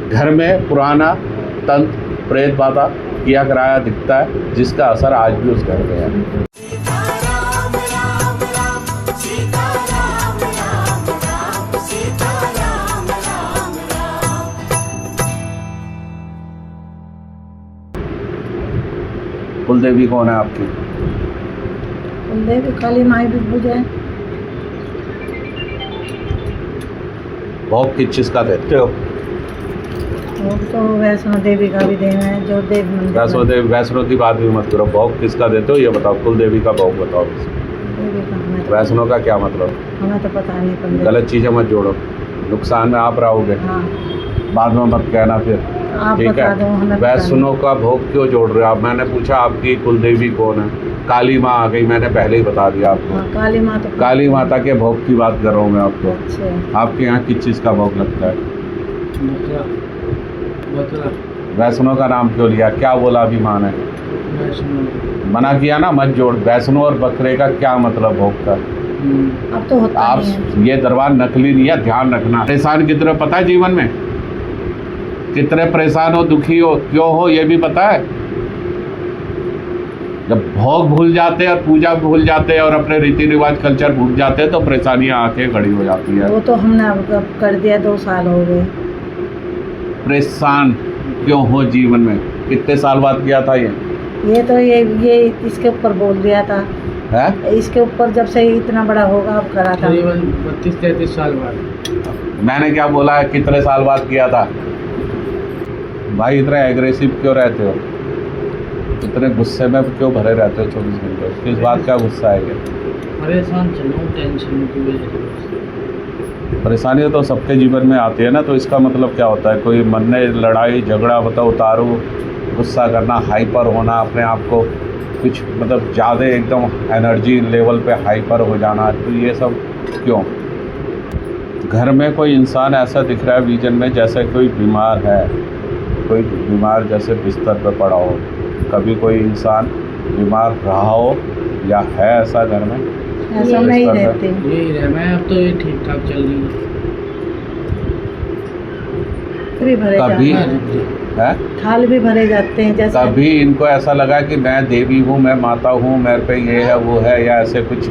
घर में पुराना तंत्र प्रेत बाधा किया कराया दिखता है, जिसका असर आज भी उस घर में है। कुलदेवी कौन है आपकी? कुलदेवी काली माई भी पूजा है। भोग किस चीज का देते हो? वो तो वैष्णो देवी का भी देना है, जो देव मंदिर। वैष्णो की बात भी मत करो, भोग किसका देते हो ये बताओ। कुलदेवी का भोग बताओ। देवी का हमें वैष्णो का क्या मतलब? हमें तो पता नहीं। पंडित गलत चीजें मत जोड़ो, नुकसान में आप रहोगे। हाँ, बाद में मत कहना फिर, आप ठीक बता दो, हमें है। पता वैष्णो का भोग क्यों जोड़ रहे हो आप? मैंने पूछा आपकी कुलदेवी कौन है? काली माँ आ गई, मैंने पहले ही बता दिया आपको। नहीं। काली माँ तो काली माता के भोग की बात कर रहा हूँ मैं आपको। अच्छा, आपके यहाँ किस चीज़ का भोग लगता है? वैष्णो का नाम क्यों लिया? क्या बोला अभी माँ ने? मना किया ना, मत जोड़। वैष्णो और बकरे का क्या मतलब भोग का? अब तो होता आप नहीं है। ये दरबार नकली नहीं है, ध्यान रखना। परेशान कितने पता है जीवन में? कितने परेशान हो, दुखी हो, क्यों हो, ये भी पता है? जब भोग भूल जाते हैं और पूजा भूल जाते हैं और अपने रीति रिवाज कल्चर भूल जाते हैं तो परेशानियां आके खड़ी हो जाती है। वो तो हमने अब कर दिया, 2 साल हो गए। परेशान क्यों हो जीवन में? कितने साल बाद किया था ये तो ये इसके ऊपर बोल दिया था है? इसके ऊपर जब से इतना बड़ा होगा अब करा था। 32-33 साल बाद। मैंने क्या बोला है कितने साल बाद किया था? भाई इतने एग्रेसिव क्यों रहते हो? इतने गुस्से में क्यों भरे रहते हो 24 घंटे? किस बात का गुस्सा है ये? परेशान चलो, टेंशन की वजह से। परेशानी तो सबके जीवन में आती है ना, तो इसका मतलब क्या होता है? कोई मन में लड़ाई झगड़ा बताओ, उतारो, गुस्सा करना, हाइपर होना, अपने आप को कुछ मतलब ज़्यादा एकदम एनर्जी लेवल पे हाइपर हो जाना, तो ये सब क्यों? घर में कोई इंसान ऐसा दिख रहा है विजन में जैसे कोई बीमार है, कोई बीमार जैसे बिस्तर पे पड़ा हो। कभी कोई इंसान बीमार रहा हो या है ऐसा घर में? ऐसा नहीं रहते। यही रह मैं अब तो ये ठीक ठाक चल रही है। भी भरे कभी जाते है, थाल भी भरे जाते हैं। जैसे कभी इनको ऐसा लगा कि मैं देवी हूँ, मैं माता हूँ, मेरे पे ये है वो है, या ऐसे कुछ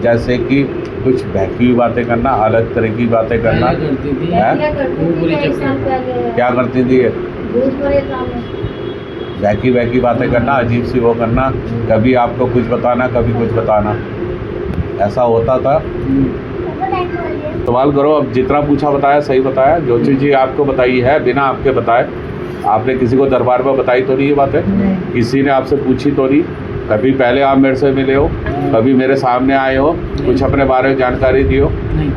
जैसे कि कुछ बहकी हुई बातें करना, अलग तरह की बातें करना पहले करती थी। है? क्या करती थी? बहकी बातें करना, अजीब सी वो करना, कभी आपको कुछ बताना, कभी कुछ बताना, ऐसा होता था। सवाल करो। अब जितना पूछा बताया, सही बताया। जो चीज़ आपको बताई है बिना आपके बताए, आपने किसी को दरबार में बताई तो नहीं ये बातें? किसी ने आपसे पूछी तो नहीं? कभी पहले आप मेरे से मिले हो, कभी मेरे सामने आए हो, कुछ अपने बारे में जानकारी दी हो? नहीं।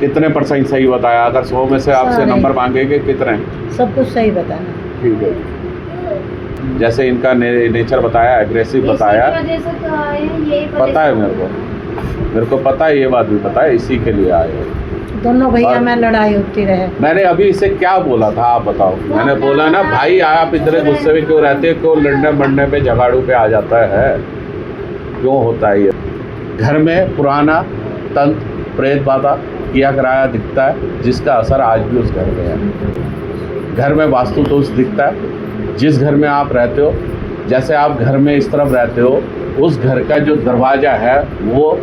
कितने % सही बताया? अगर 100 में से आपसे नंबर मांगेंगे कितने? सब कुछ सही बताना। ठीक है। जैसे इनका नेचर बताया, एग्रेसिव बताया, पता है मेरे को पता है, ये बात भी पता है, इसी के लिए आए हो। दोनों भैया में लड़ाई होती रहे। मैंने अभी इसे क्या बोला था आप बताओ? मैंने बोला ना भाई आप इतने गुस्से में क्यों रहते हो, क्यों लड़ने बढ़ने पे झगाड़ू पे आ जाता है, क्यों होता है ये? घर में पुराना तंत्र प्रेत बाधा किया कराया दिखता है, जिसका असर आज भी उस घर में है। घर में वास्तु दोष दिखता है। जिस घर में आप रहते हो, जैसे आप घर में इस तरफ रहते हो, उस घर का जो दरवाज़ा है वो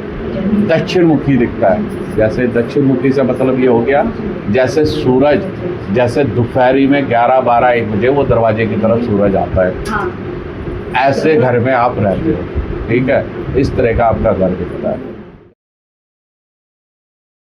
दक्षिण मुखी दिखता है। जैसे दक्षिण मुखी से मतलब ये हो गया जैसे सूरज, जैसे दोपहरी में 11-12-1 बजे वो दरवाजे की तरफ सूरज आता है, ऐसे घर में आप रहते हो। ठीक है, इस तरह का आपका घर दिखता है।